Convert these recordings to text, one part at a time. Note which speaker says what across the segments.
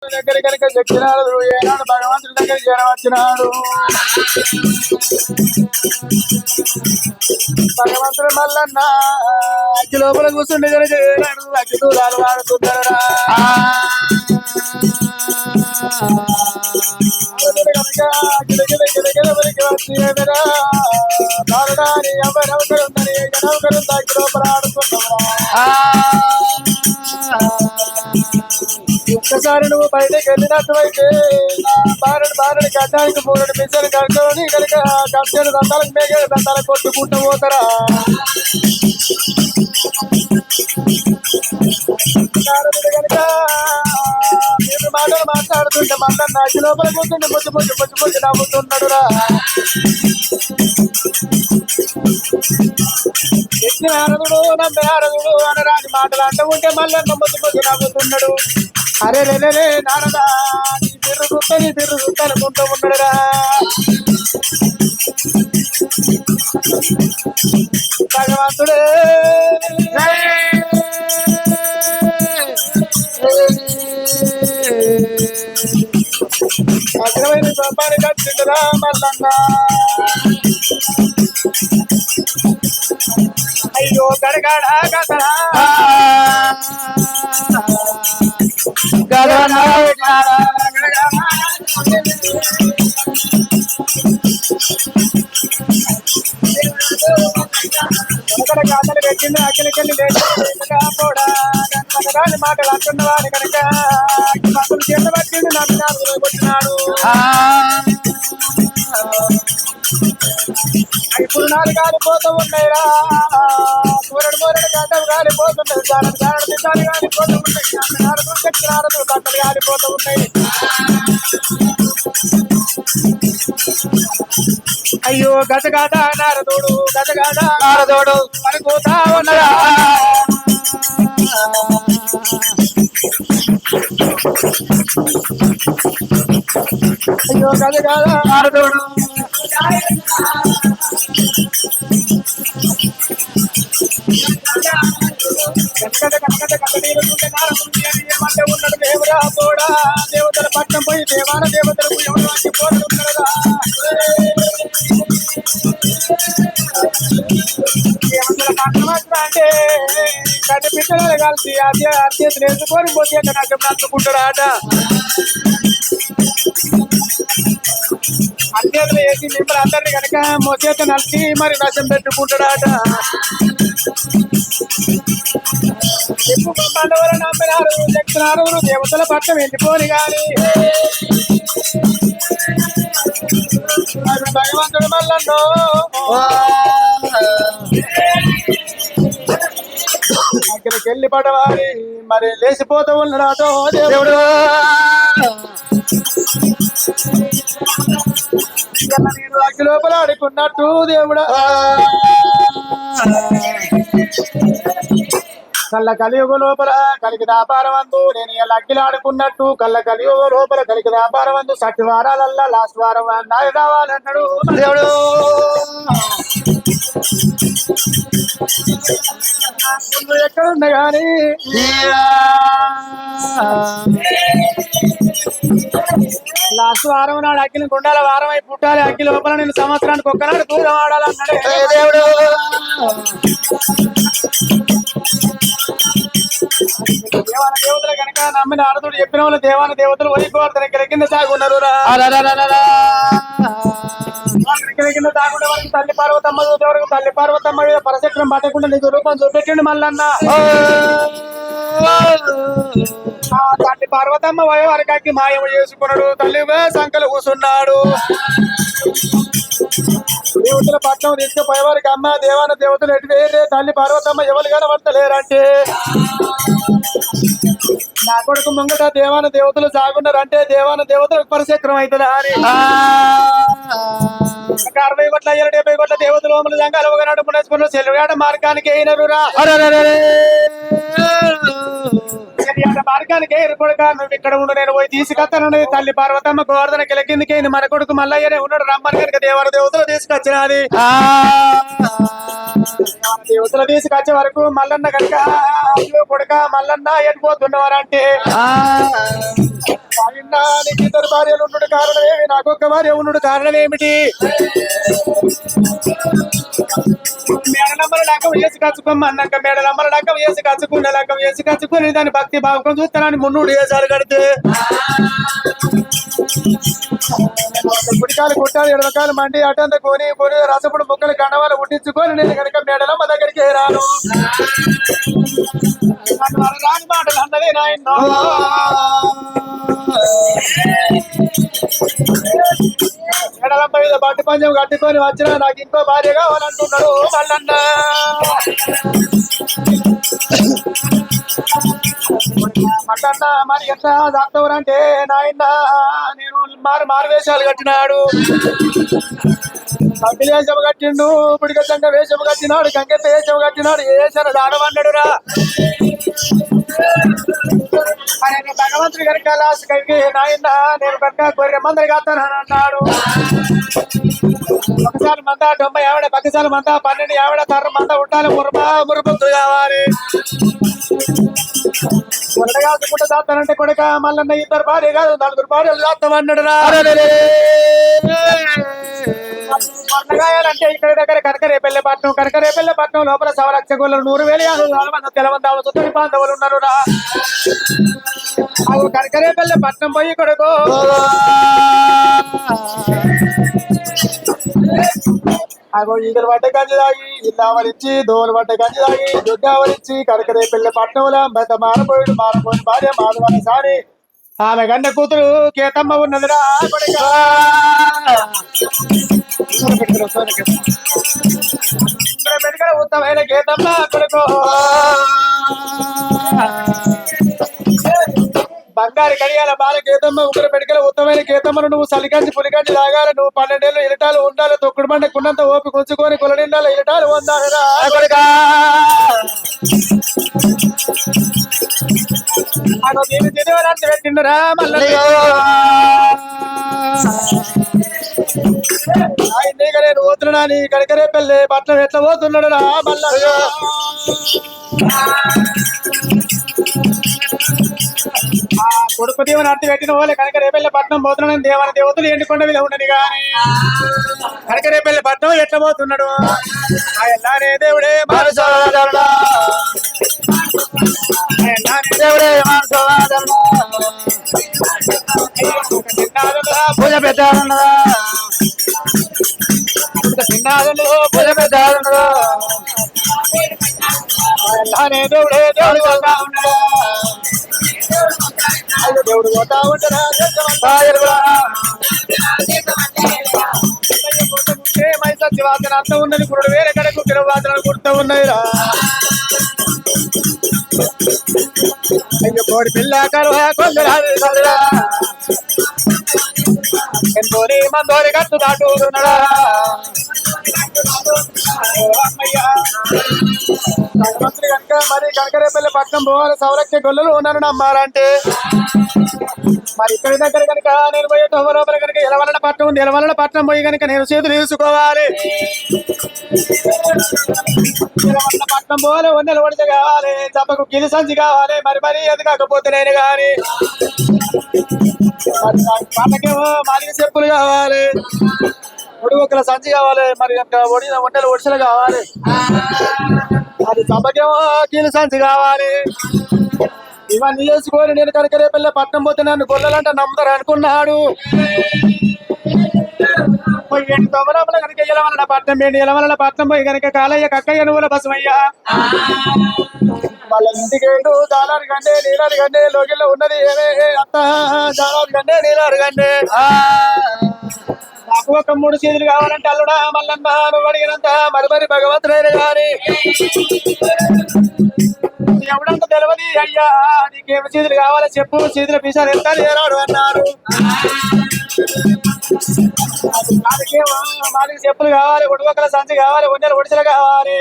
Speaker 1: దగ్గర కనుక చెక్కినాడు ఏనాడు భగవంతుడి దగ్గర చేరవచ్చినాడు. భగవంతుడు మల్లన్న అగ్గి లోపల కూర్చుండే కనుక ఏనాడు అగ్గి దూరాలు వాడుతున్నారా కనుక అగ్గి దగ్గరికి వచ్చి దారుడాని ఎవరెవరుందని ఎవరుందా అగ్గి లోపల ఆడుతున్నారా. ఒక్కసారి నువ్వు బయటకు వెళ్ళినట్టువైతే బారని గడ్డానికి 3 మిషన్లు కడుకొని కనుక కట్టెలు దంతాలకు మేఘ దంతాలకు కొట్టుకుంటూ పోతారా. కనుక నేను మాటలు మాట్లాడుతుంటే మళ్ళీ నాటి లోపల కూర్చుంటే పొచ్చి నవ్వుతున్నాడురా. నారదుడు నమ్మే నారదుడు అనరాని మాటలు అంటూ ఉంటే మళ్ళీ పొచ్చి నవ్వుతున్నాడు. అరే రే నారదా నీ తిరుగుతా అనుకుంటూ ఉన్నాడురా. భగవంతుడే అగ్రమైన స్వప్నాన్ని కట్టిండురా మల్లన్న. అయ్యో గడగడా గదరా గాథలు పెట్టిండు అక్కడికెళ్ళి కూడా మాటలు అంటున్నవాడు కనుక అసలు చేత పట్టిండు నమ్మినాడు వచ్చినాడు. ఇప్పుడు 4 కాలిపోతూ ఉన్నాయిరా మూరడు గడ్డలు కాలిపోతున్నాయి. జానడు తిట్టాలు కాలిపోతూ ఉన్నాయి. నారదు బట్టలు కాలిపోతూ ఉన్నాయి. అయ్యో గజగాడ నారదోడు పనిపోతా ఉన్నాడా. అయ్యో గజగాడ నారదోడు ఏమంటే ఉన్నాడు దేవుడా తోడా దేవతల పట్టం పోయి దేవాన దేవతలకు ఎవరు వచ్చి పోతున్నారా. అంటే కట్టి పిల్లలు కలిసి అత్యంత నేర్చుకొని పోతే నాకు నచ్చుకుంటాడా. అత్యంతలు వేసి మిమ్మల్ని అందరినీ కనుక మోచేత నలిసి మరి నష్టం పెట్టుకుంటాడాట. ఎక్కువ పండుగలు నమ్మినారు చెప్తున్నారు దేవతల పట్టం వెళ్ళిపోని గాని భగవంతుడు మల్లన్నో అక్కడికి వెళ్ళి పడవాలి మరి లేచిపోతూ ఉన్నాడో దేవుడు. నేను అగ్గి లోపల ఆడుకున్నట్టు దేవుడా కళ్ళ కలియుగ లోపల కలికి వ్యాపారవంతు నేను ఇలా అగ్గిలు ఆడుకున్నట్టు కళ్ళ కలియుగ లోపల కలికి వ్యాపారవంతు 60 వారాలల్లా లాస్ట్ వారం నాకు కావాలన్నాడు దేవుడు. ఎక్కడున్నా గాని లాస్ట్ వారం నాడు అగ్గిని గుండాల వారం అయి పుట్టాలి. అగ్గి లోపల నేను సంవత్సరానికి ఒక్కనాడు దూరం ఆడాలన్నాడు దేవుడు. దేవాన దేవతలు కనుక నమ్మిన నారదుడు చెప్పిన వాళ్ళు దేవాన దేవతలు వదిలిపోతారు కింద సాగున్నారు. కింద సాగుండే వరకు తల్లి పార్వతమ్మ చూసే వరకు తల్లి పార్వతమ్మ మీద పరచక్రం పట్టకుండా నీకు రూపం చూపెట్టిండు మల్లన్న. తల్లి పార్వతమ్మ వారికి అగ్గి మాయం చేసుకున్నాడు. తల్లి సంకలు కూర్చున్నాడు. దేవతల పట్నం తీసుకుపోయే వారికి అమ్మ దేవాన దేవతలు ఎటు వేరే తల్లి పార్వతమ్మ ఎవరు కనబడతలేరంటే నా కొడుకు ముంగట దేవాన దేవతలు సాగున్నారంటే దేవాన దేవతలకు పరిచక్రం అవుతుంది అని 60 కోట్ల 70 కోట్ల దేవతలు ఓమల జంగాలు ఒకనాడు పునస్పూర్ణ సెలవుగాడ మార్గానికి అయినరురా. మార్గానికి కొడుక నువ్వు ఇక్కడ ఉండు నేను పోయి తీసుకొస్తానని తల్లి పార్వతమ్మ గోవర్ధన కిలకిందికి మన కొడుకు మల్లయ్యనే ఉన్నాడు రమ్మని కనుక దేవాన దేవతలు తీసుకొచ్చినది. యువతలు తీసుకొచ్చే వరకు మల్లన్న కనుక అయ్యో కొడుక మల్లన్న ఎడిపోతున్నవారంటే నీకు ఇద్దరు భార్యలు ఉండు కారణమేమి నాకొక్క భార్య ఉండు కారణం ఏమిటి మేడలమ్మల లక్కం వేసి కచ్చుకోమన్నాక మేడలమ్మల లక్కం వేసి కచ్చుకునే లక్కం వేసి కచ్చుకుని దాని భక్తి భావకం చూస్తానని మున్నుడు వేసారు కడితే గుడికాలు కుట్టాలు ఎడమకాలు మండి అటంత కొని కొని రసపుడు ముక్కలు గణవాలు ఉట్టించుకొని నేను కనుక మేడలమ్మ దగ్గరికి రాను రాని మాటలు అన్నది నాయన మేడలమ్మ మీద బట్టు పంచం కట్టుకొని వచ్చినా నాకు ఇంకో భార్య కావాలంటున్నాడు మల్లన్న మల్లన్న మరి ఎట్లా దాక్తవరంటే నాయన నేను మారు వేషాలు కట్టినాడు కంపెనీ వేషం కట్టిండు ఇప్పటికే సంగ వేషం కట్టినాడు కంకెత్త వేషం కట్టినాడు ఏ వేసారు దాడమన్నాడు రా భగవంతుడి కనుక లాస్ట్ కలిగి నాయన నేను కనుక గొర్రె మందరి కాస్తానని అన్నాడు ఒకసారి మంద 90 ఆవిడ పక్కసారి మంద 12 ఆవిడ తర్ర మంద ఉండాలి మురుపుత్తు కావాలి కొడగా దాస్తానంటే కొడుక మల్లన్న ఇద్దరు భార్య కాదు 4 భార్యలు దాస్తామన్నాడు రా కొరగాయాలంటే ఇక్కడ దగ్గర కనకరేపల్లెపట్నం లోపల సవలక్ష గోళ్ళు 100,000 తెలవందాలు సుతని బాంధవులు ఉన్నారు రా కనకరేపల్లెపట్నం పోయి కొడుకో అగో ఈగలు పడ్డ గంజి తాగి ఇల్లావలిచ్చి దోలు పడ్డ గంజి తాగి దుడ్డావలిచ్చి కనకరేపల్లెపట్నంలో మెత మారపోయి భార్య మాధవన సారి ఆమె గండ కూతురు కేతమ్మ ఉన్నదిరా పెట్టుకల ఉత్తమైన కేతమ్మ కొడుకో బంగారు కడియాల బాల కేతమ్మ ఉగ్ర పెడికల ఉత్తమైన కేతమ్మను నువ్వు సలిగంచి పులిగంచి తాగాలి నువ్వు 12 ఏళ్ళు ఇరటాలు ఉండాలి తొక్కుడు బండ కుండంత ఓపి ఉంచుకొని కొలనిండాలి ఇరటాలు ఉండాలిరా నేను తినేవారంటే పెట్టిండురా మళ్ళీ నేను పోతున్నా నీ కనకరేపల్లి పట్నం ఎట్లా పోతున్నాడు రా మళ్ళా కొడుకు దేవుని అర్థం పెట్టిన వాళ్ళే కనకరేపల్లి పట్నం పోతున్నాడు దేవాల దేవతలు ఎండుకొండ మీద ఉండని కానీ కనకరేపల్లి పట్నం ఎట్లా పోతున్నాడు ఎల్లానే దేవుడే మానసోదరుడా దేవుడే మానసోదరుడా పూజ పెట్టాలన్నదా పూజ పెట్టాలన్నదా ఎల్లానే దేవుడే దేవుడు ఉన్నదా దేవుడు పోతా ఉంటారా మైసత్తి వాసన అంత ఉన్నది గురుడు వేరే కడకు పిరవ వాసనలు కుడుతూ ఉన్నాయిరా అయ్యో కోడి పిల్ల కరువా కొందరా ఎందోరి మందోరి కట్టు దాటున్నాడా భగవంతుడి కనుక మరి కనకరేపల్లి పట్నం పోవాలి సౌలక్ష గొల్లలు ఉన్నాను నమ్మాలంటే మరి ఇక్కడి దగ్గర కనుక నేను పోయే లోపల కనుక ఎలవలన పట్నం ఉంది ఎలవలన పట్నం పోయి కనుక నేను చేతులు తీసుకోవాలి ఎలవలన పట్నం పోవాలి వందలు వడితే కావాలి చప్పకు గిలి సంచి కావాలి మరి అది కాకపోతే నేను కానీ పంటకేమో మాలిన చెప్పులు కావాలి ఒడివొక్కల సంచి కావాలి మరి ఒడిన వంటలు ఒడిసెలు కావాలి అది చప్పకేమో కీలు సంచి కావాలి ఇవన్నీ చేసుకొని నేను కనకరేపల్లి పట్నం పోతే నన్ను గొల్లలంటే నమ్ముతారు అనుకున్నాడు కనుక ఎలవలన పట్నం పోయి ఎలవలన పట్నం పోయి కనుక కాలయ్య కక్కయ్య నువ్వుల బసమయ్యా వాళ్ళ ఇంటికి వెళ్ళు జాలారు గండే నీలారు గండే లోగిల్లో ఉన్నది ఏమే అత్త జాలారు గండే నీలారు గండే నాకు ఒక 3 చేతులు కావాలంటే అల్లుడా మల్లన్న నువ్వు అడిగినంత మరి భగవంతుడైన గాని ఎవడంత తెలవది అయ్యా నీకేమి చేతులు కావాలో చెప్పు చేతుల పిసాలు ఎంత ఏనాడు అన్నారు మాదికి చెప్పులు కావాలి ఒడివక్కల సంచి కావాలి ఒంటెల ఒడిసెలు కావాలి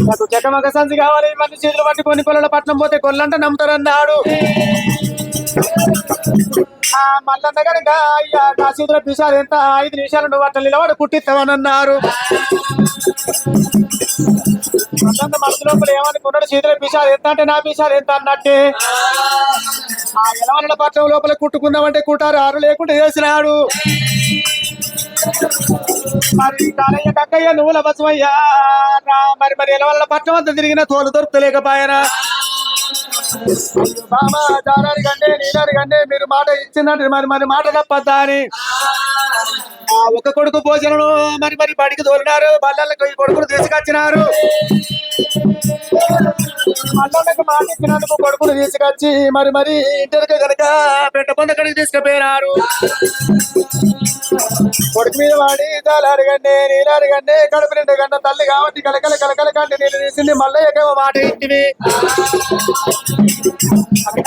Speaker 1: నాకు చెక్కమక్క సంచి కావాలి మంది చేతులు పట్టి కొన్ని పొలాల పట్నం పోతే కొల్లంట నమ్ముతారన్నాడు మల్లన్న కనుక అయ్యా నా చేతుల పిసాలు ఎంత 5 నిమిషాలు నువ్వు అట్లా నిలబడి కుట్టిస్తావని అన్నారు మల్లన్న మనసు లోపల ఏమనుకున్నాడు చేతుల పిసాలు ఎంత అంటే నా పిసాలు ఎంత అన్నట్టే ఆ ఎలవల పట్నం లోపల కుట్టుకుందామంటే కుటారు ఆరు లేకుండా చేసినాడు మరి కాలయ్య కక్కయ్య నువ్వుల బసమయ్యా మరి మరి ఎలవల పట్నం అంతా తిరిగిన తోలు దొరుకుతలేకపోయారా బాబా జారారి కంటే నీరారి కంటే మీరు మాట ఇచ్చిందంటే మరి మరి మాట తప్పద్దా అని ఒక కొడుకు భోజనం మరి మరి బడికి తోలినారు బల్లలకు ఈ కొడుకును తీసుకొచ్చినారు మల్లన్నకు మాట ఇచ్చినందుకు కొడుకును తీసుకొచ్చి మరి మరి ఇంటర్కి కనుక పెంట పొంద కడికి తీసుకుపోయినారు కొడుకు మీద వాడి జాలారి గంటే నీరారి గంటే కడుపు నిండు గంట తల్లి కాబట్టి కలకల కలకల కంటే నీళ్ళు తీసింది మల్లయ్యకేమో మాట ఇచ్చివి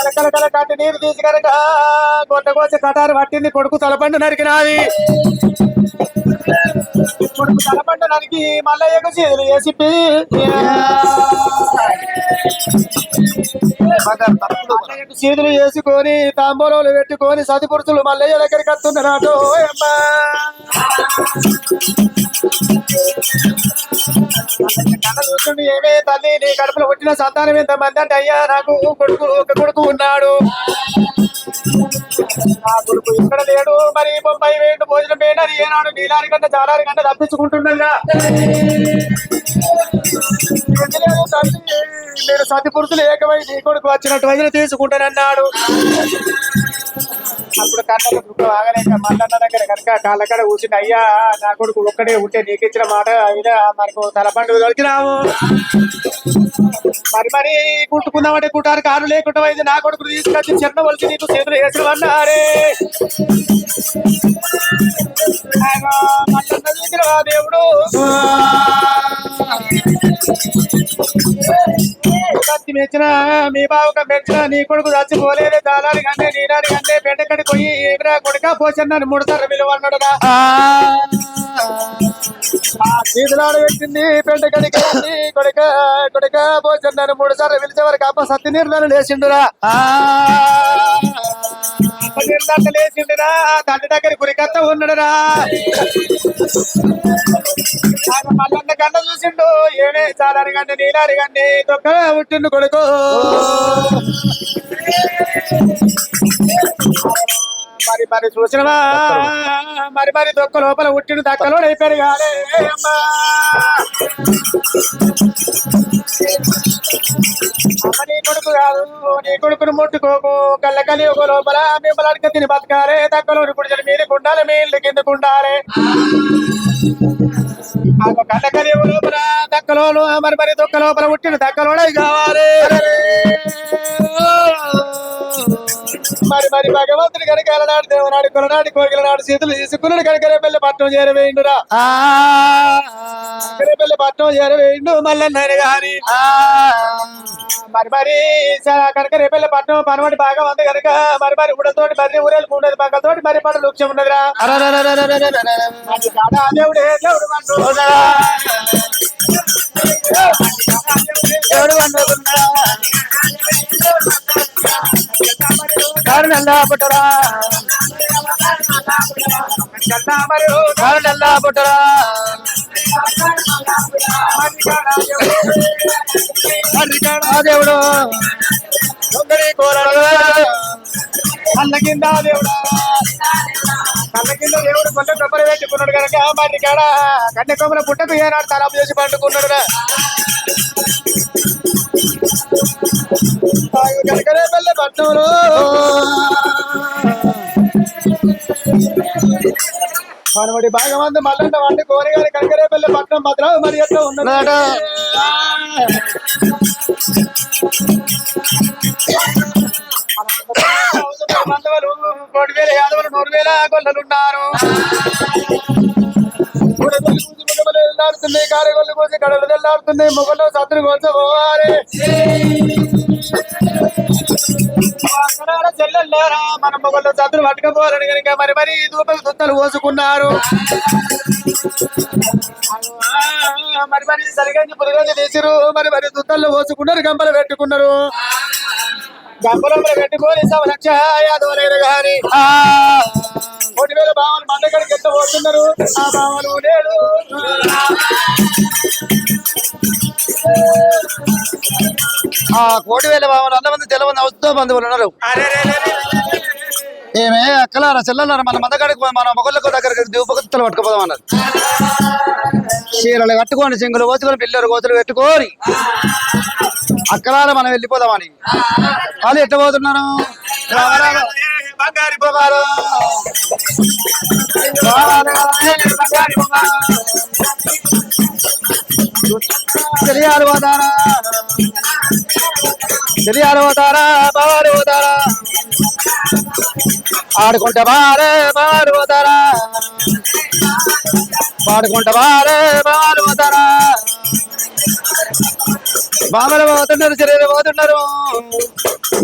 Speaker 1: కలకల కల కంటే నీరు తీసి కనుక కొత్త కోసి కటారు పట్టింది కొడుకు తలపండు నరికినాది కొడుకు తలపండు నరికి మల్లయ్యకు చేతులు వేసి చేతులు వేసుకొని తాంబూలంలో పెట్టుకొని సతి పురుషులు మల్లయ్య దగ్గరికి వస్తున్నాడు చూస్తుండే ఏమే తల్లి నీ కడుపులో పుట్టిన సంతానం ఎంత మంది అంటే అయ్యా నాకు కొడుకు ఒక కొడుకు ఉన్నాడు నా కొడుకు ఇక్కడ లేడు మరి బొంబాయి వేయండు భోజనం వేయడం ఏనాడు నీలారి గంట చాలారి గంట తప్పించుకుంటుండగా నేను సతి పురుషులు ఏకమై నీ కొడుకు వచ్చినట్టు వదిలి తీసుకుంటానన్నాడు అప్పుడు కన్నకు దుఃఖం ఆగలేక మల్లన్న దగ్గర కనుక కాళ్ళక్కడ కూర్చుంటే అయ్యా నా కొడుకు ఒక్కడే ఉంటే నీకు ఇచ్చిన మాట అయినా మనకు తలపండుగ దొరికినాము మరి మరి కుట్టుకుందామంటే కుట్టారు కారు లేకుండా అయితే నా కొడుకు తీసుకొచ్చి చిన్న వలిసి నీకు చేతులు వేసిన అన్నారే మల్లన్న చూసిన దేవుడు కత్తి మెచ్చిన మీ బావుక మెచ్చిన నీ కొడుకు చచ్చిపోలేదే దాదారి కంటే నీరాడి కంటే బెండకడి పోయి ఏమిరా కొడుక పోచన్నాను 3 సార్లు విలువన్నాడుగా తీదులాడు పెట్టింది బెండకడికి కొడుక కొడుక పోచన్నాను 3 సార్లు పిలిచే వరకు అప్ప సత్తి నీరులను లేచిండురా లేచిండురా తండ్రి దగ్గర గురికత్త ఉన్నాడురా మల్లన్న గంట చూసిండు ఏమే చాలారి గంట నీలారి గంటే దొక్క పుట్టిండు కొడుకు మరి మరి చూసినవా మరి మరి దొక్క లోపల పుట్టిండు దక్కలో అయిపోయాడు కాదే అమ్మా నీ కొడుకు కాదు నీ కొడుకును ముట్టుకోకు కళ్ళ కలియుగ లోపల మిమ్మల్ని అడక తిని బతకాలే దక్కలోని పుడిచిన మీద కుండాలి మీ ఇల్లు కింద కుండాలి కళ్ళ కలియుగ లోపల దక్కలోను మరి మరి దొక్క లోపల పుట్టిన దక్కలోనే కావాలి మరి మరి భగవంతుడి కనుక ఎలనాడు దేవునాడు కొలనాడు కోగిలనాడు చేతులు తీసుకున్నాడు కనుక రేపెళ్ళి పట్నం చేరవేయండురా రేపెళ్ళి పట్నం చేరవేయండు మల్లన్న గాని మరి మరి కనుక రేపెళ్ళి పట్నం పనమటి బాగా ఉంది కనుక మరి మరి ఉడతోటి మరి ఊరేళ్ళు ఉండదు పక్కతోటి మరి పట్ల వృక్షం ఉన్నదిరా దేవుడే దేవుడు నల్లా పుట్టరా నల్లా పుట్టరా దేవుడు కళ్ళ కింద దేవుడా కళ్ళ కింద దేవుడు కొండ కొబ్బరి పెట్టుకున్నాడు కనుక మరి కాడ కన్నె కొమ్మల పుట్టకు ఏనాడు తలాపు చేసి పండుకున్నాడు కనుకనే పెళ్ళ పట్టణంలో మనబడి బాగా మంది మళ్ళంట వండి కోరిగాని కనుకనే పెళ్ళ పట్టణం మాత్రం మరి ఎట్లా ఉన్నాడు మందవలు 1,000 యాదవులు 100,000 గొల్లలున్నారు తెల్లాడుతున్నాయి కారగొల్లు కోసి కడలు తెల్లాడుతున్నాయి మొగల్లో సత్తులు కోసపోవాలి చెల్లెల్లారా మన మొగల్లో సత్తులు పట్టుకపోవాలని కనుక మరి మరి దూపలు దుత్తలు పోసుకున్నారు మరి మరి సరిగంజి పురుగంజి తీసిరు మరి మరి దుత్తల్లో పోసుకున్నారు గంపలు పెట్టుకున్నారు గంపలో పెట్టుకొని లక్ష యాదవలైన గాని 1,000 భావాలు మందగడికి ఎంత పోతున్నారు ఆ భావాలు లేడు ఆ 1,000 భావాలు అంతమంది తెలవంది అవుతో బంధువులు ఉన్నారు ఏమే అక్కలారా చెల్లలారా మన మందగడికి మన మొగళ్ళకు దగ్గరికి దీపగుత్తలు పట్టుకుపోదాం అన్నారు చీరలు కట్టుకోండి సింగులు కోసుకొని పిల్లలు కోతులు పెట్టుకోని అక్కలారా మనం వెళ్ళిపోదామని వాళ్ళు ఎట్ట పోతున్నారు బంగారి పొగారు తెలియాలి పోతారా తెలియాలి పోతారా బావాలు పోతారా ఆడుకుంటా బాలే బాలు పోతారా పాడుకుంటా బాలే బాలు పోతారా బామలు పోతున్నారు చెల్లెలు పోతున్నారు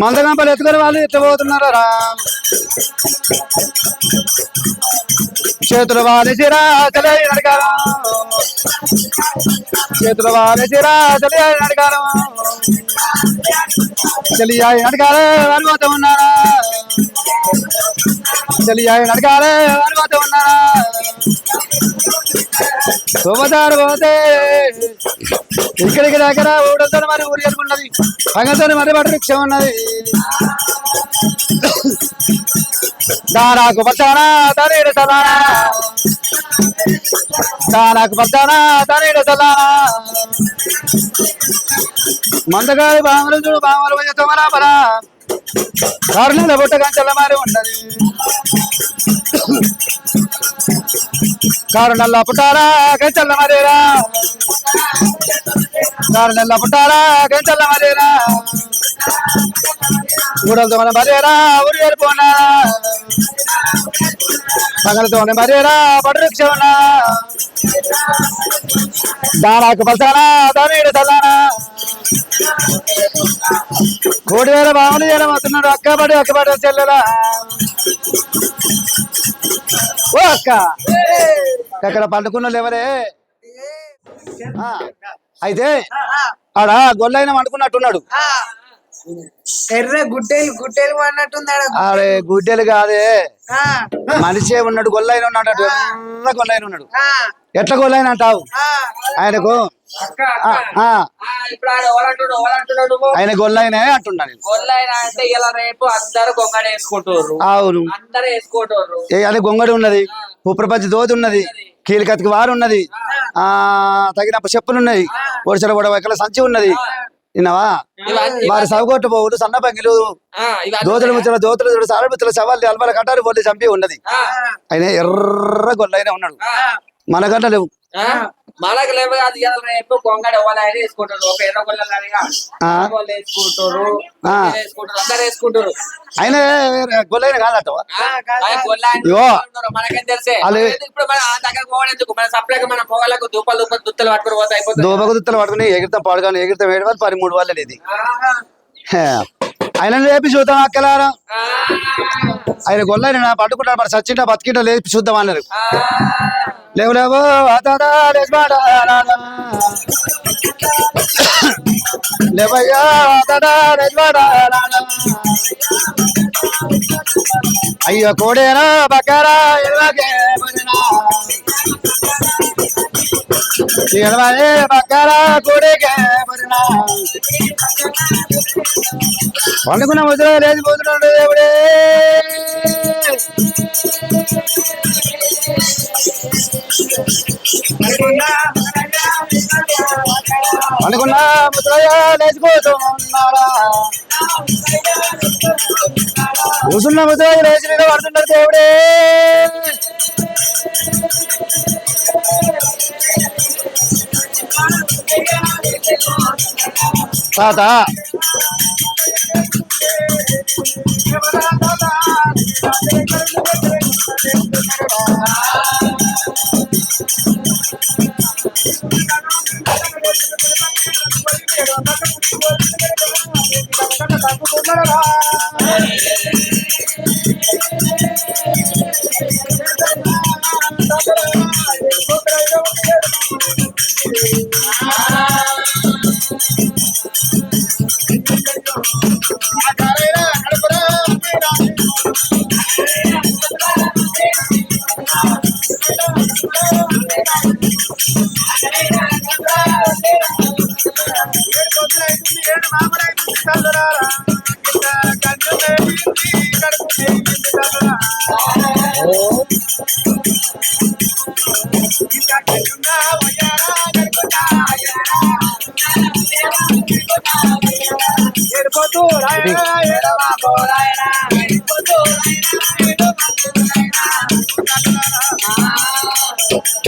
Speaker 1: మందగంపలు ఎత్తుకొని వాళ్ళు ఎట్లా పోతున్నారా చేతులు వాలేసిరా చలి నడకారు చేతులు వాలేసిరా చలి నడకారు చలి నడకాలే అనుమతి ఉన్నారా చలి నడకాలే అనుమతి ఉన్నారా శోభదారు పోతే ఇక్కడికి దగ్గర ఊడలతో మరి ఊరి ఉన్నది పగతో మరి బట్ట వృక్షం ఉన్నది దానాకు పచ్చానా తనేడు తలానా దానాకు పచ్చానా తనేడు తలానా మందగారి బామలు చూడు బామలు పోయే తమరాపరా కారుల బుట్ట కంచెల మారి ఉన్నది కారు నల్ల పుట్టారా కంచెల మరేరా కారు నల్ల పుట్టారా కంచెల మరేరా ఊడలతో మన మరేరా ఊరు వెళ్ళిపోనా పగలతో మరేరా పడుక్ష ఉన్నా దానాకు పల్సానా దానీడు చల్లానా 1,000 భావన చేయడం అవుతున్నాడు అక్కబడి చెల్లెలా ఓ అక్క అక్కడ పండుకున్న ఎవరే అయితే ఆడ గొల్లైన అనుకున్నట్టున్నాడు
Speaker 2: ఎర్ర గుడ్డేలు అన్నట్టుంది
Speaker 1: అరే గుడ్డెలు కాదే మనిషే ఉన్నాడు గొల్లైన ఉన్నాడు ఎర్ర గొల్లైన ఉన్నాడు ఎట్లా గొల్లైన అంటావు ఆయనకు ఆయన గొల్లైన అంటున్నాను అవును అదే గొంగడి ఉన్నది భూప్రపంచ దోతి ఉన్నది కీలికతికి వారు ఉన్నది తగిన చెప్పులు ఉన్నది ఒడిసల కూడా ఎక్కడ సంచి ఉన్నది విన్నావా వారి సవగొట్టు పోవుడు సన్న పంగిలు దోతులు ముచ్చల దోతులు సార ముచ్చల సవాళ్ళు అల్పల కట్టారు పోటీ చంపి ఉన్నది ఆయన ఎర్ర గొల్లైన ఉన్నాడు మనకంట లేవు
Speaker 3: మనకు లేవు అది రేపు గొంగడి ఎవరైనా వేసుకుంటారు ఒక ఎర్ర గొల్లలు వేసుకుంటారు అందరు వేసుకుంటారు
Speaker 1: ఆయన గొల్లైన కాదట
Speaker 3: మనకేం తెలిసే ఇప్పుడు మన దగ్గర పోవడం మన సప్లైకి మన పొగలకు దూపలు దుత్తలు పట్టుకుని పోతే అయిపోతుంది
Speaker 1: దూపకు దుత్తలు పట్టుకుని ఎగిరితాం పాడుగాను ఎగిరితాం 7 వాళ్ళు 13 వాళ్ళు ఇది ఆయన లేపి చూద్దాం అక్కలారా ఆయన గొల్లైన పట్టుకుంటాడు మరి సచ్చింటా బతికింటా లేపి చూద్దాం అన్నారు లేవు లేవు లేవయ్యా అయ్యో కోడేనా బకారా బకారా కోడేకే పండుకున్న ముద్ర లేచిపోతున్నాడు దేవుడే అనుకున్నా ముద్రయ్య లేచిపోతున్నారా కూసున్న ముద్రయ్య లేచి పడుతున్నారు దేవుడే తాత కనపడరా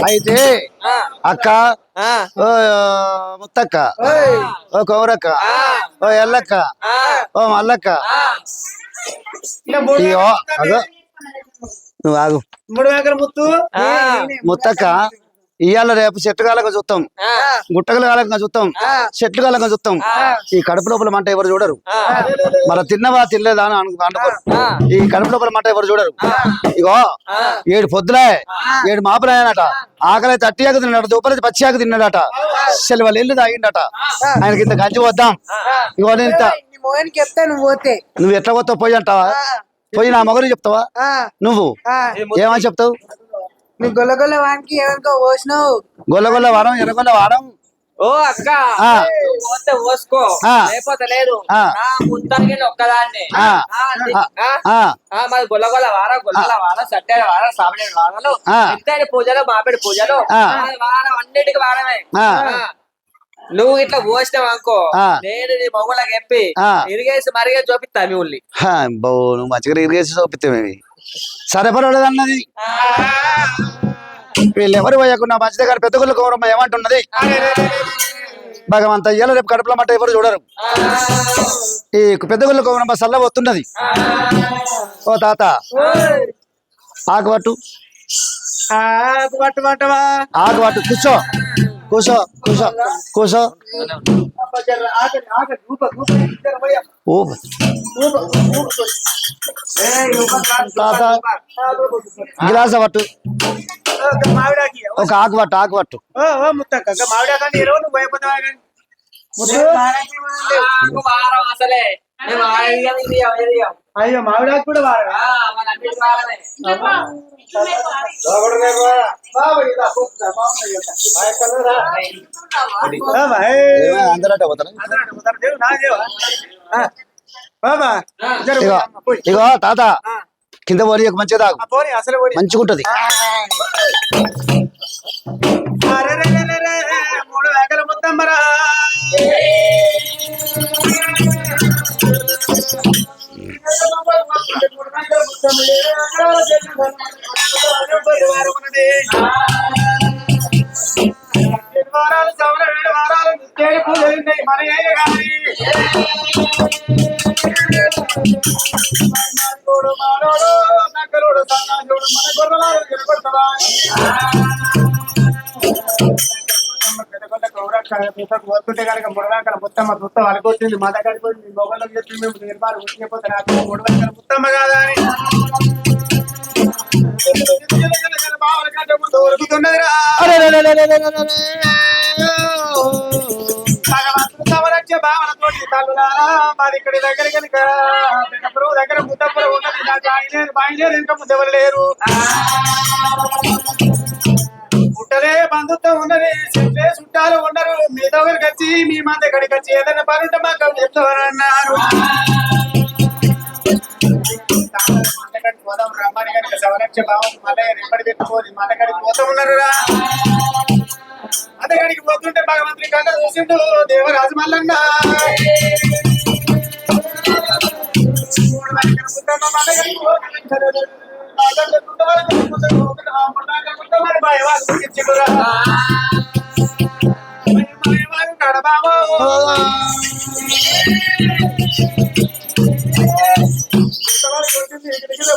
Speaker 4: అయితే అక్క ఓ ముత్తక్క ఓ కౌరక్క ఓ ఎల్లక్క ఓ మల్లక్క ఇయ్యో అగో నువ్వు ఆగు
Speaker 1: 3 వేకల ముత్తు
Speaker 4: ముత్తక్క ఇయ్యాల రేపు చెట్టు కాలంగా చూస్తాం గుట్టగల కాలంగా చూస్తాం చెట్లు కాలంగా చూస్తాం ఈ కడుపు లోపల మంట ఎవరు చూడరు మన తిన్నవా తినలేదా అని అనుకోరు ఈ కడుపు లోపల మంట ఎవరు చూడరు ఇగో 7 పొద్దులే 7 మాపులాయనట ఆకలి తట్టి ఆకు తిన్నాడట దూపలైతే పచ్చి ఆకు తిన్నాడట అసలు వాళ్ళు ఇల్లు తాగిండట ఆయనకి ఇంత గంజి వద్దాం ఇగో నేను ఇంత నువ్వు ఎట్లా పోతావు పోయి అంటావా పోయి నా మగరు చెప్తావా నువ్వు ఏమని చెప్తావు
Speaker 2: గొల్లగొల్ల వానికి ఏమనుకో పోసినావు
Speaker 4: గొల్లగొల్ల వారం ఎర్రగొల్ల వారం
Speaker 3: ఓ అక్క పోతే పోసుకో లేకపోతే లేదు ముత్తానికి ఒక్కదాన్ని మరి గొల్లగొల్ల వారం గొల్లల వారం సట్టేల వారం సాబడేడు వారాలు ఇత్తడి పూజలు మామిడి పూజలు వారం అన్నిటికి వారమే నువ్వు ఇట్లా పోసినావు అనుకో నేను నీ మొగులకు చెప్పి ఇరిగేసి మరిగే చూపిస్తా మీ ఊళ్ళి
Speaker 4: నువ్వు మంచిగా ఇరిగేసి చూపిస్తావేమి సరే పర్వాలేదు అన్నది వీళ్ళు ఎవరు పోయకుండా మంచి దగ్గర పెద్ద గుళ్ళు కౌరమ్మ ఏమంటున్నది భగవంత ఇయ్యాల రేపు కడుపుల మట్ట ఎవరు చూడరు ఈ పెద్ద గుళ్ళు కౌరమ్మ సల్ల వస్తున్నది ఓ తాత ఆకుపట్టు ఆకుపట్టు కూర్చో కూర్చో కూర్చో కూర్చో తాత గిలాస పట్టు ఒక ఆకు పట్టు ఆకు పట్టు
Speaker 3: అసలే
Speaker 1: అయ్యో మామిడాకు కూడా
Speaker 4: అందరట ఇగో తాత కింద పోనీ మంచిగా తాగు
Speaker 1: అసలు
Speaker 4: మంచిగా ఉంటది
Speaker 1: 3 వేకల ముత్తమ్మరా వారాలు సవర 7 వారాలు నిత్యేడు పూజలు మన మానోడు నక్కలోడు సన్నాజోడు మన గొర్రెలాగా నిలబడతావా పోతుంటే కనుక 3 వేకల ముత్తమ్మ మొత్తం అనుకొచ్చింది మా దగ్గరికి వచ్చింది మొగళ్ళకి చెప్పి మేము నిర్మాణం వచ్చిపోతే నాకు 3 వేకల ముత్తమ్మ కాదా అని దొరుకుతున్నదిరా భగవంతుడు భావనతోటి తల్లులారా మాది ఇక్కడి దగ్గర కనుక దగ్గర ముద్దపుర ఉన్నది నాకు బాయిలేరు ఇంకా ముద్దెవరు లేరు పుట్టలే బంధుత్వం ఉన్నది చెట్లే చుట్టాలు ఉండరు మీ దగ్గరికి వచ్చి మీ మా దగ్గరికి వచ్చి ఏదైనా పని ఉంటే మాకు చెప్తారన్నారు పోదాం రమ్మని కనుక సవరక్ష భావం మళ్ళీ ఎప్పటి పెట్టుకోని మళ్ళీ పోతా ఉన్నారు అతగడికి పోతుంటే భగవంతుడి కన్నా చూసిండు దేవరాజు మల్లన్న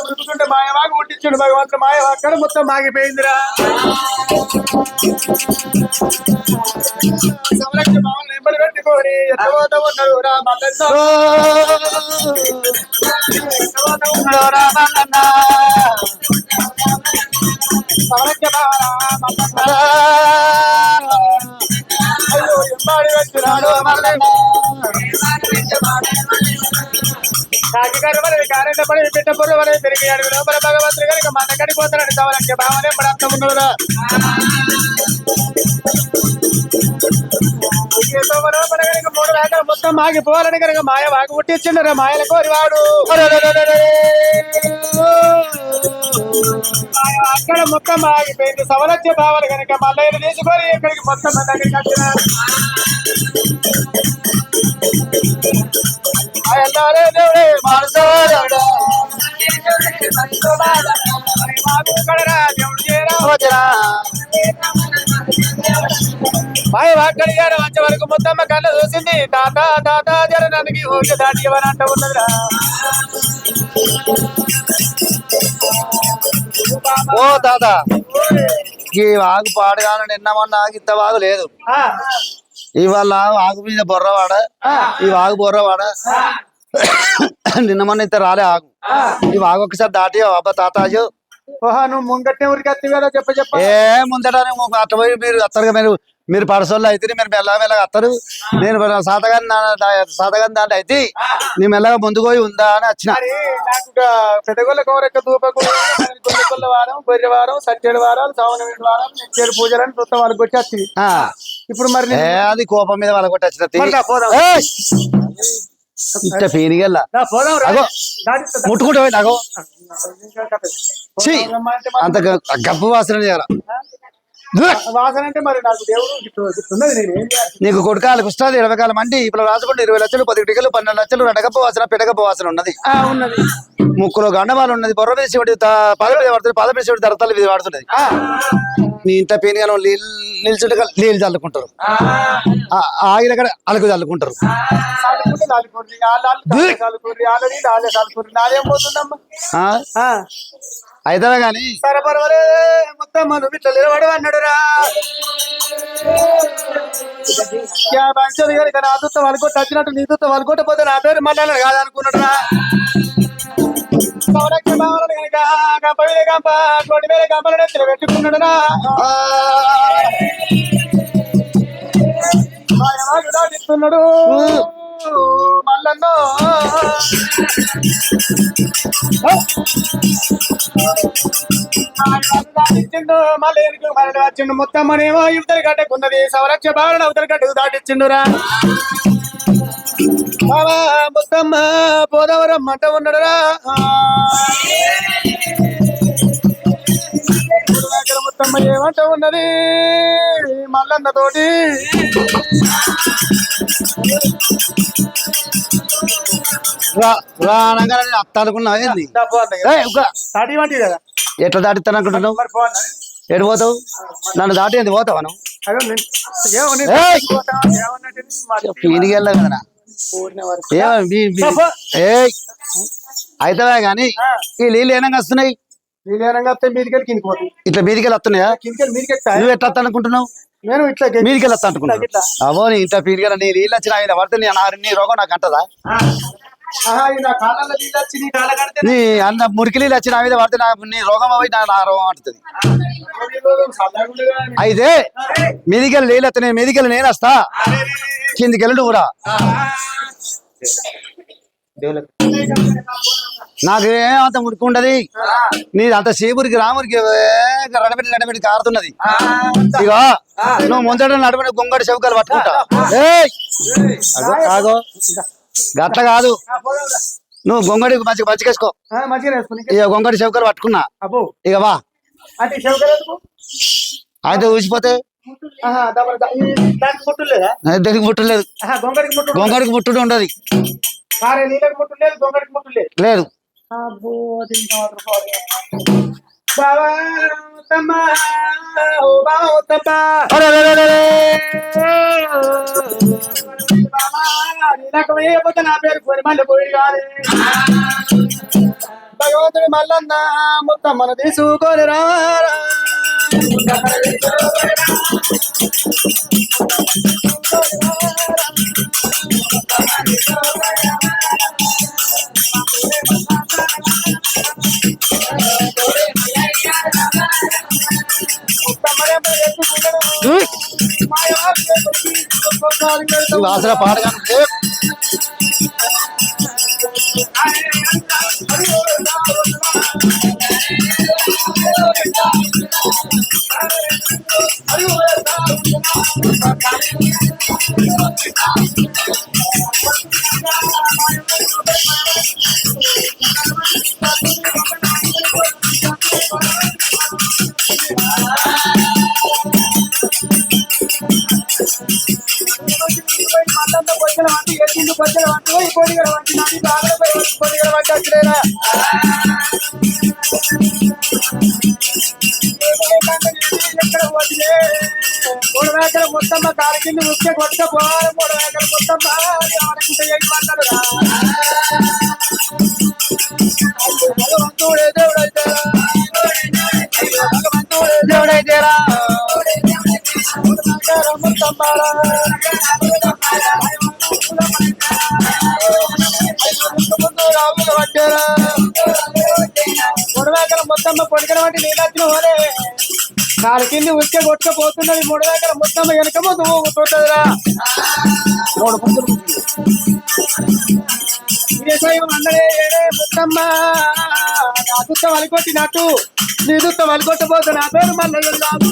Speaker 1: ఉడుకుతుంటే మాయవాగు పుట్టించాడు భగవంతుడు మాయ అక్కడ మొత్తం మాగిపోయిందిరా సంరక్ష భావన ఎంబడి పెట్టి పట్టుకొని ఎత్తబోతా ఉన్నాడు రామన్న అయ్యో ఎంబాడి వచ్చినాడు కాకి కడపడి కారెంట పడి పిట్ట పొర్ర పడి తిరిగి అడుగు లోపల భగవంతుడు కనుక మన కడిపోతాడని సవలక్ష భావనే పడంతం ఉన్నాడురా మూడు రాక మొత్తం ఆగిపోవాలని కనుక మాయ వాకి పుట్టించిండరా మాయల కోరివాడు అక్కడ మొత్తం ఆగిపోయింది సవలక్ష భావాలు కనుక మల్లయ్యను తీసుకొని ఇక్కడికి మొత్తం మన దగ్గరికి వచ్చినారు దేవుడే మానసోడా బాయ్ వాక్కడి గారు వచ్చే వరకు మొత్తం కళ్ళ చూసింది తాత తాత జర నన్ను ఊరికి దాటి ఇవ్వని అంట ఉన్నదిరా
Speaker 4: ఓ తాత ఈ వాగు పాడగాను నిన్నమన్నా ఇంత వాగు లేదు ఇవాళ ఆగు మీద బొర్రవాడ ఈ వాగు బొర్రవాడ నిన్న మొన్న ఇంత రాలే ఆగు ఈ వాగు ఒకసారి దాటి అబ్బా తాతాజు
Speaker 1: ఓహా నువ్వు ముంగట్టే ఊరికి అత్తి కదా చెప్ప
Speaker 4: ఏ ముందట అట్ట పోయి మీరు అత్తరుగా మీరు పరసోళ్ళు అయితే మీరు మెల్లగా అత్తరు నేను సాతగాని దాంట్లో అయితే నీ మెల్లగా ముందుకు పోయి ఉందా అని వచ్చిన
Speaker 1: నాకు పెద్దగొల్ల కోరెక్క దూపకు గొల్ల వారం గొర్రె వారం సట్టేడు వారాలు సవన వారాలు నెచ్చేడు పూజలు అని కొత్త వాళ్ళకి వచ్చి వచ్చింది ఇప్పుడు మరి
Speaker 4: అది కోపం మీద వాళ్ళకి కొట్టి వచ్చిన ఇట్ట పీనిగల్లా ముట్టుకుంటే అగో అంత గబ్బు వాసన చేయాల
Speaker 1: వాసన అంటే మరి నాకు దేవుడు
Speaker 4: నీకు కొడుకాలకు వస్తుంది 20 కాలం అంటే ఇప్పుడు రాసుకుంటే 20 లక్షలు 10 టికెలు 12 లక్షలు రెడగప్ప వాసన పిడగప్ప వాసన ఉన్నది
Speaker 1: ఉన్నది
Speaker 4: ముక్కులో గండవాళ్ళు ఉన్నది బొర్ర మీద శివుడి పాద మీద పడుతుంది పాద మీద శివుడి తరతల మీద పడుతున్నది నీ ఇంత పీనిగా నిల్చుంటే నీళ్ళు చల్లుకుంటారు ఆగిన అక్కడ అలకు చల్లుకుంటారు అయితేనే గాని
Speaker 1: సరపరవరే మొత్తం మనం ఇట్లా నిలబడి అన్నాడురా కనుక నా దుత్త వాళ్ళకొట్టి వచ్చినట్టు నీ దుత్త వాళ్ళకొట్టపోతే నా పేరు మళ్ళీ కాదనుకున్నాడురా కనుక గంప మీద గంప 20,000 గంపలు నెత్తిన పెట్టుకున్నాడురా ఇస్తున్నాడు మల్లన్నో దాటిచ్చిండు మళ్ళీ మరణ వచ్చిండు మొత్తం మనేమో ఇవతలి గడ్డకున్నది సవలక్ష భావన అవతలి గడ్డకు దాటిచ్చిండురా మొత్తం పోదవరం మంట ఉన్నాడురా మొత్తం ఏమంట ఉన్నది మల్లన్న తోటి
Speaker 4: అత్త అనుకున్నా
Speaker 1: కదా
Speaker 4: ఎట్లా దాటిస్తాను అనుకుంటున్నావు ఎటు పోతావు నన్ను దాటి ఎందుకు పోతావు నువ్వు పీనికెళ్ళా కదనా అయితవే గాని ఈ నీళ్ళు ఏనంగా వస్తున్నాయి ఇట్లా మీదికెళ్ళి వస్తున్నాయా నువ్వు ఎట్లా వస్తా అనుకుంటున్నావు
Speaker 1: నేను ఇట్లా
Speaker 4: మీదికెళ్ళి వస్తా అనుకుంటున్నావు అవో నీ ఇంట్లో పీడికెళ్ళ నీ నీళ్ళు వచ్చిన ఆయన పడితే నీ రోగం నాకు అంటదా నీ అన్న మురికి నీళ్ళు వచ్చిన మీద పడితే నీ రోగం అవి నా రోగం అంటుంది అయితే మీదికెళ్ళి నీళ్ళు వస్తున్నాయి మీదికెళ్ళి నేను వస్తా కిందికెళ్ళి నువ్వు కూడా నాకేమంత మురికి ఉండదు నీది అంత సేపురికి రామురికి నడబెట్టి కారుతున్నది ఇక నువ్వు ముందట నడబెట్టి గొంగడి చెవుకాలు పట్టుకుంటా ఆగో గట్ల కాదు నువ్వు గొంగడి మంచిగేసుకో ఇక గొంగడి చెవుకాలు పట్టుకున్నా ఇక వా అయితే ఊసిపోతే దానికి ముట్టులేదు గొంగడికి ముట్టుడు ఉండదు లేదు
Speaker 1: నా పేరు మళ్ళీ పోయి కాదు భగవంతుడి మల్లన్న మొత్తం మన తీసుకొని రా
Speaker 4: వాసన పాడగాను
Speaker 1: మొత్తం కాలు కింద ముఖ్య కొత్త పోవాలి 3 ఏకలు మొత్తం భగవంతుడే దేవుడైతేరా మొత్తం మొత్తం పొడికల వంటి నీళ్ళొచ్చిన పోలే కాలు కింది ఉచ్చే కొట్టుకుపోతున్నది 3 ఏకల మొత్తం వెనక పోతూ ఊగుతుంటదిరా 3 పుంజులు అన్నడే మొత్తమ్మ నా దుత్త వలికొట్టినట్టు నీ దుత్త వలికొట్టబోతు నా పేరు మల్లయ్య కాదు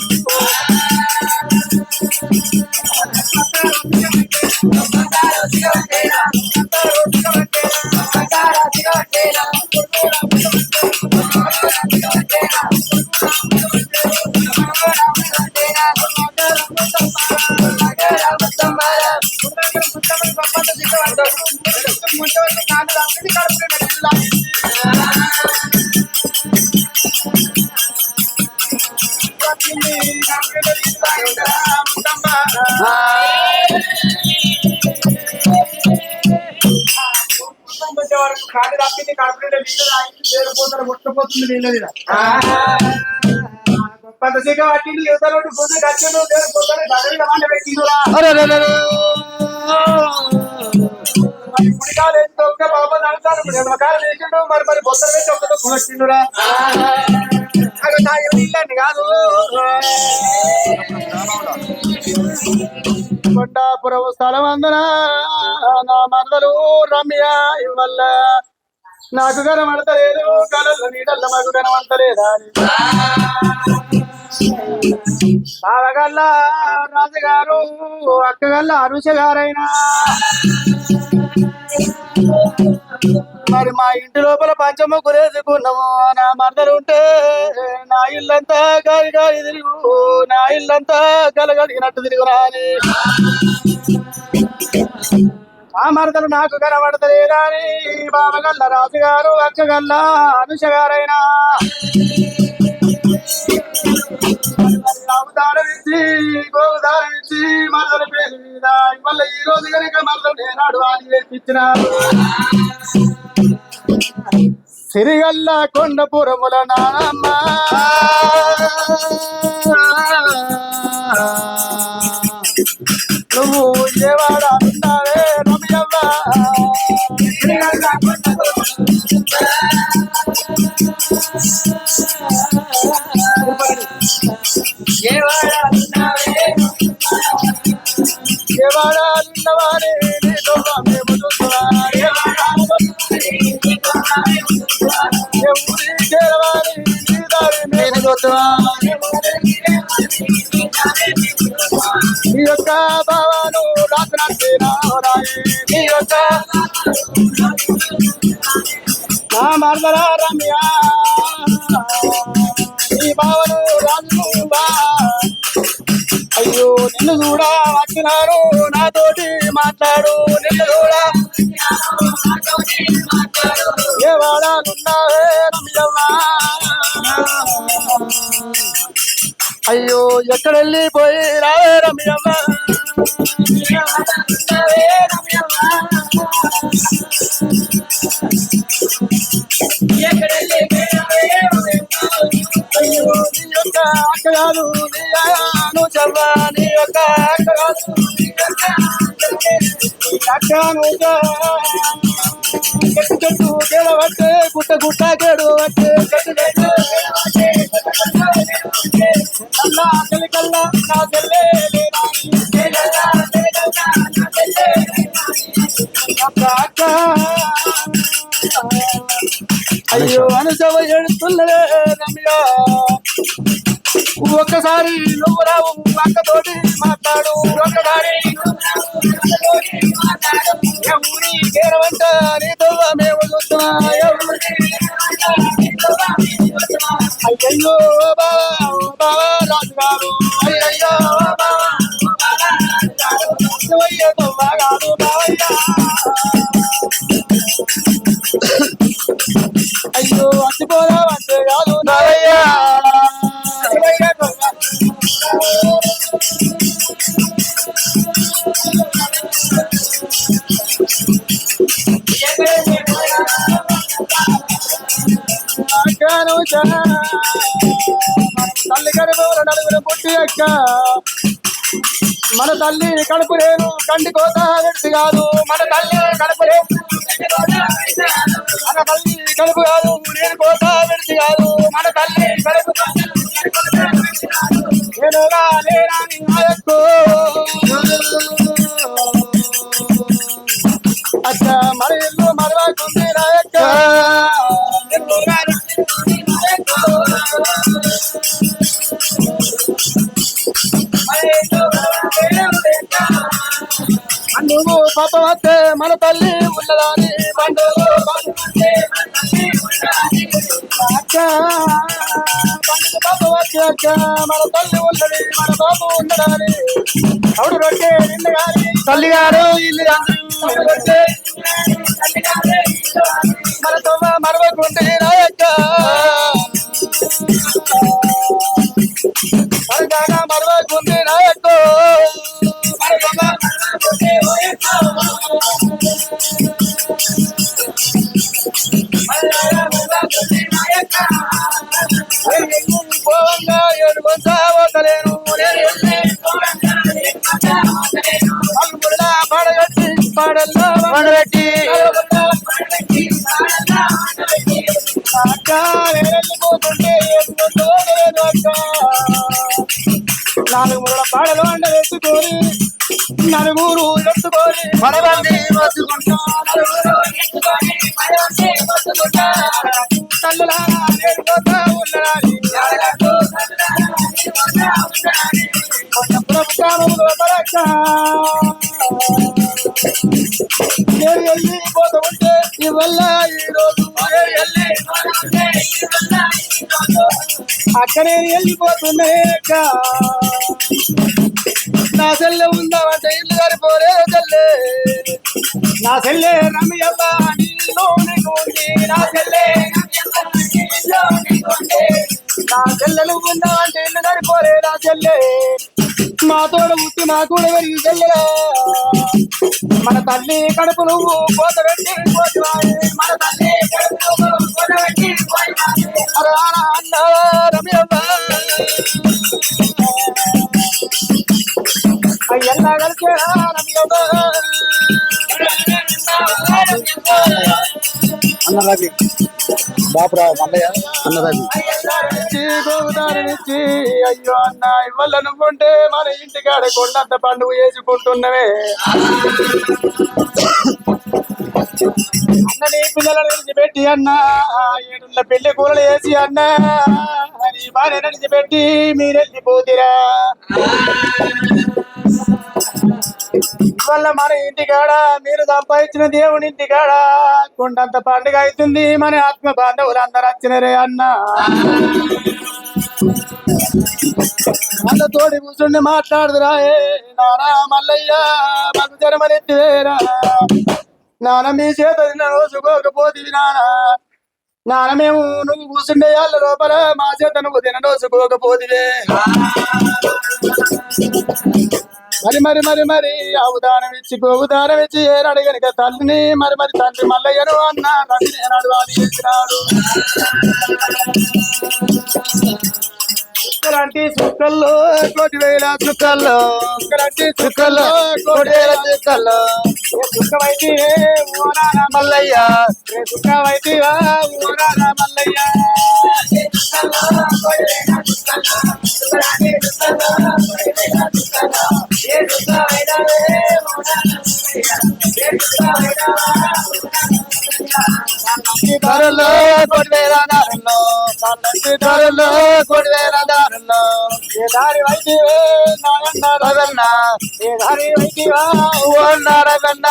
Speaker 1: ఖాళీ తప్పింది కడుపునిండా నీళ్ళు పోతారు ముట్టపోతుంది నీళ్ళ గొప్పంత సీక పట్టింది యువతలో పొద్దు కచ్చిండు దేవుడు పోతారు గడవిగా వంట పెట్టిండురా పుడికాలు వేసి ఒక్క బాబా నడుతారు ఎడమకాలు వేసిండు మరి బొత్తలు వేసి ఒక్కతో కూర్చిండురా నీళ్ళండి కాదు కొండాపురం స్థలం అందన నా మరదలు రమ్య ఇవల్ల నాకు కనబడతలేదు కలల్ల నీడల్ల మాకు కనబడతలేదా బావగల్ల రాజుగారు అక్కగల్ల అనుష గారైనా మరి మా ఇంటి లోపల పంచముగ్గులు వేసుకున్నాము నా మరదలు ఉంటే నా ఇల్లంతా గాలి గాలి తిరుగు నా ఇల్లంతా గలగలిగినట్టు తిరుగురా అని ఆ మరదలు నాకు కనబడతలేదా అని బావగల్ల రాజుగారు అక్కగల్ల అనుష గారైనా అవతారం ఇచ్చి గోదారం ఇచ్చి మరదల పేరు మీద ఇవాళ ఈ రోజు కనుక మరదలు నేనాడు అని వేపించినారు సిరిగల్ల కొండపురముల నానమ్మ నువ్వు విజయవాడ ఉన్నావే రమ్యవ్వ ఉన్నవారే నీ యొక్క భావాలు రాత్రి నీ యొక్క నా మరదల రమ్య నీ భావను రాజు అయ్యో నిన్ను కూడా వచ్చినారు నాతోటి మాట్లాడు నిన్ను కూడా ఏ వాడాలున్నావే రమ్యవ్వ అయ్యో ఎక్కడెళ్ళిపోయి రావే రమ్యవ్వ అయ్యో నీ యొక్క అక్కగారు నీను చవ్వ నీ యొక్క అక్కగారు అక్కను చెట్టు చెట్టు గెలవట్టే గుట్ట గుట్ట గెడవట్టే చెట్టు చెట్టు కల్లా నా చెల్లె వస్తున్నదే రమ్య ఒక్కసారి నువ్వు రావు అక్కతోటి మాట్లాడు ఒక్కసారి ఎవరి కేరవంట నీతో మేము చూస్తున్నా అయ్యయ్యో బావా రాజు గారు అయ్యయ్యో బావా కాదు బావయ్యా అయ్యో అచ్చిపోదా అంటే కాదు నావయ్యా తల్లి కడుపుల నలుగురు పుట్టి అక్క మన తల్లి కడుపు లేను కంటి కోత విడిసి కాదు మన తల్లి కడుపు లేను మన తల్లి కడుపు కాదు నేను కోత విడిసి కాదు మన తల్లి కడుపు నేనుగా లేనాని ఆయక్కో అక్క మన ఇల్లు మరవకుంది నాయక్క నువ్వు పాప వస్తే మన తల్లి ఉన్నదాని పండుగ అక్క పండుగ పాప వచ్చి అక్క మన తల్లి ఉన్నది మన బాబు ఉన్నదాని అవుడు రొట్టె నిండు గారి తల్లి గారు ఇల్లు మన తొమ్మ మరవకుంటే నాయక్క మన మరవకుంటే నాయక్క పోవంగా ఏడు కొంచలేను పడగట్టి పాడల్లో పడబెట్టి అక్క వెళ్ళిపోతుంటే నాలుగు మూల పాడలు అండ వేసుకొని నలుగురు ఎత్తుకొని పడవండి వద్దుకుంటా తల్లులా నేను వెళ్ళిపోతూ ఉంటే ఇవల్ల ఈరోజు అక్కడే వెళ్ళిపోతుండే నా సెల్లె ఉందామంటే ఇల్లు సరిపోలే చెల్లె నా సెల్లె రమ్యవ్వ నీలో నీకు ఉంది నా సెల్లె నా చెల్లెలు ఉందామంటే ఇల్లు సరిపోలే నా చెల్లె మా తోడ ఉట్టి మా కూడా పెరిగి చెల్లెలా మన తల్లి కడుపు నువ్వు కోత పెట్టి మన తల్లి అన్న రమ్యవ్వ అయ్యల్లా కలిసే అన్నరాజు బాపురా మల్లయ్య అన్నరాజు గోగుదారనిచ్చి అయ్యో అన్న ఇవల్ల నువ్వుంటే మన ఇంటికాడ కొండంత పండుగ వేసుకుంటున్నవే అన్న నీ పిల్లలను విడిచిపెట్టి అన్న ఏడున్న పెళ్లి కూరలు వేసి అన్న నీ భార్య విడిచిపెట్టి మీరెళ్ళిపోతిరా వల్ల మన ఇంటికాడ మీరు సంపాదించిన దేవుని ఇంటికాడ కొండంత పండుగ అవుతుంది మన ఆత్మ బాంధవులు అందరు వచ్చినరే అన్న అన్న తోడి కూర్చుండి మాట్లాడుదురా నానా మల్లయ్య మాకు జరమనెత్తివేరా నాన్న మీ చేత రోజుకోకపోతుంది నాన్న మేము నువ్వు కూర్చుండే వాళ్ళ లోపల మా చేత నువ్వు రోజుకోకపోతివే మరి అవదానం ఇచ్చి గోవుదానం ఇచ్చి ఏనాడు గనుక తల్లిని మరి తండ్రి మల్లయ్యను అన్న తండ్రి ఏనాడు అది చేసినాడు చుక్కలంటి చుక్కల్లో 1,000 చుక్కల్లో చుక్కల్లో 1,000 చుక్కల్లో చుక్కవైతే ఊరాన మల్లయ్య చుక్కవైతే ఊరాన మల్లయ్య నరుల్లో 1,000 నరుల్లో మల్లంటి
Speaker 4: దారుల్లో కొడివేల దారుల్లో
Speaker 1: ఏ దారి వైద్యే నాయన్న
Speaker 4: రవన్న
Speaker 1: ఏ దారి వైద్యవా
Speaker 4: ఓ రవన్న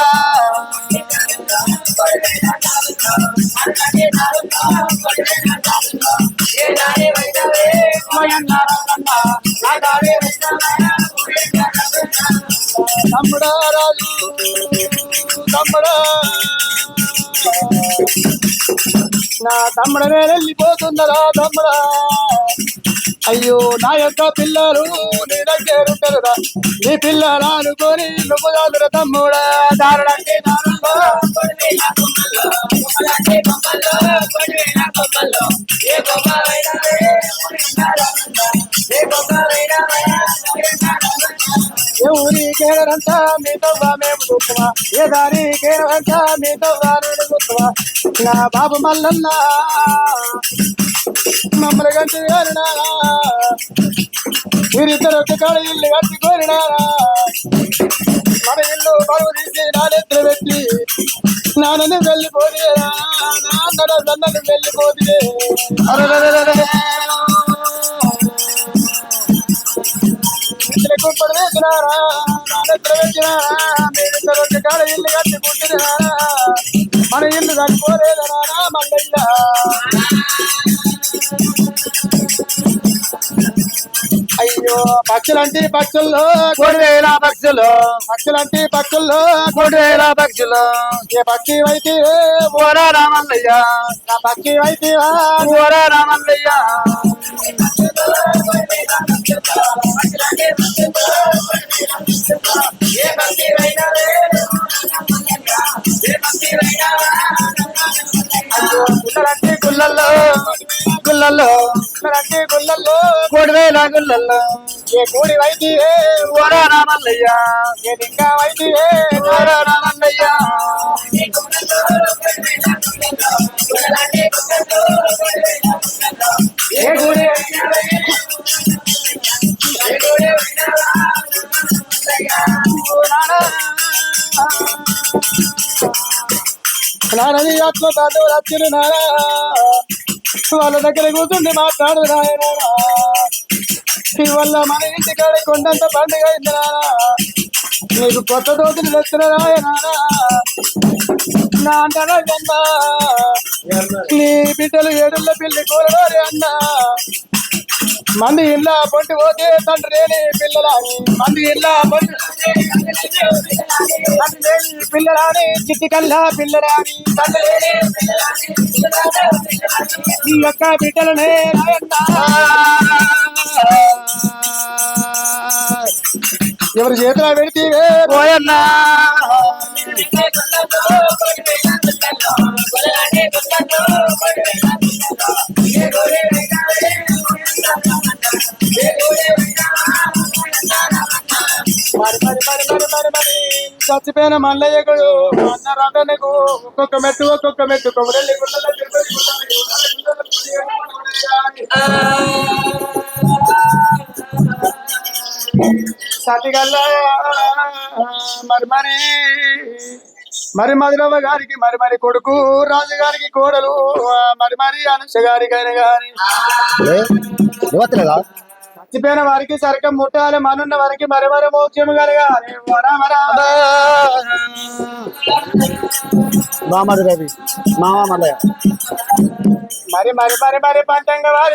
Speaker 1: తమ్ముడా రాజు తమ్ముడా నా తమ్ముడనే వెళ్ళిపోతుందరా తమ్ముడా అయ్యో నా యొక్క పిల్లలు నీ దగ్గరుంటారురా నీ పిల్లలు అనుకొని నువ్వు దాదురా తమ్ముడా దారుడంటే ఏ ఊరికేనంతా మీతో మేము చూస్తావా ఏ దారికేనంతా మీతో నేను చూస్తావా నా బాబు మల్లన్న మమ్మల్ని గంటి గారినారా మీరిద్దరు ఒక కాడ ఇల్లు కట్టుకోరినారా మన ఇల్లు బరువు తీసి నానెత్తులు పెట్టి నాన్నని వెళ్ళిపోతే నాన్న నన్నని వెళ్ళిపోతే కుప్పడు వేసినారా నానెత్తులు పెట్టినారా మీరిద్దరు ఒక కాడ ఇల్లు కట్టుకుంటున్నారా మన ఇల్లు కట్టుకోలేదనా మల్లయ్య అయ్యో పక్షులంటే పక్షుల్లో
Speaker 4: కొడివేల పక్షులు
Speaker 1: పక్షులంటే పక్షుల్లో
Speaker 4: కొడివేల పక్షులు
Speaker 1: ఏ పక్షి అయితే
Speaker 4: ఓరా రామల్లయ్య
Speaker 1: నా పక్షి అయితే
Speaker 4: ఓరా రామల్లయ్య
Speaker 1: గుల్లలంటే
Speaker 4: గుళ్ళల్లో గుళ్ళల్లో
Speaker 1: గుల్లలంటే గుల్లల్లో
Speaker 4: కొడివేల గుళ్ళల్లో
Speaker 1: ఏ కూడి అయితే
Speaker 4: ఓరా రామల్లయ్య
Speaker 1: ఏ లింగా అయితే
Speaker 4: ఓరా రామల్లయ్య
Speaker 1: ఏ కూడి నానని ఆత్మ తాతో రచ్చులు నారా వాళ్ళ దగ్గర కూర్చుండి మాట్లాడు నాయనా వల్ల మన ఇంటికాడ కొండంత పండుగ అయింది నారా నీకు కొత్త దోతులు తెచ్చిన రాయనా నా అన్నా నీ బిడ్డలు ఏడుళ్ళ పిల్లి కూరడాలి అన్నా మంది ఇళ్ళ పొంటి పోతే తండ్రి లేని పిల్లలని మంది ఇళ్ళ పొంటి తండ్రి లేని పిల్లలని చిట్టి కల్లా పిల్లలని తండ్రి లేని ఈ యొక్క బిడ్డలనే రాయన్నా ఎవరి చేతిలో పెడితే
Speaker 4: పోయన్నా
Speaker 1: చచ్చిపోయిన మల్లయ్యకు అన్న రండకు ఒక్కొక్క మెట్టు కొబ్బరి సతిగల్ల మరి మధురవ్వ గారికి మరి కొడుకు రాజు గారికి కోడలు మరి అనుష గారికైనా గాని
Speaker 4: యువతలేదా
Speaker 1: చచ్చిపోయిన వారికి సరిగ్గా ముట్టాలి మనున్న వారికి మరి మోక్షము కలగాలి
Speaker 4: బామది రవి మామ మల్లయ్య
Speaker 1: మరి పంటంగా వారి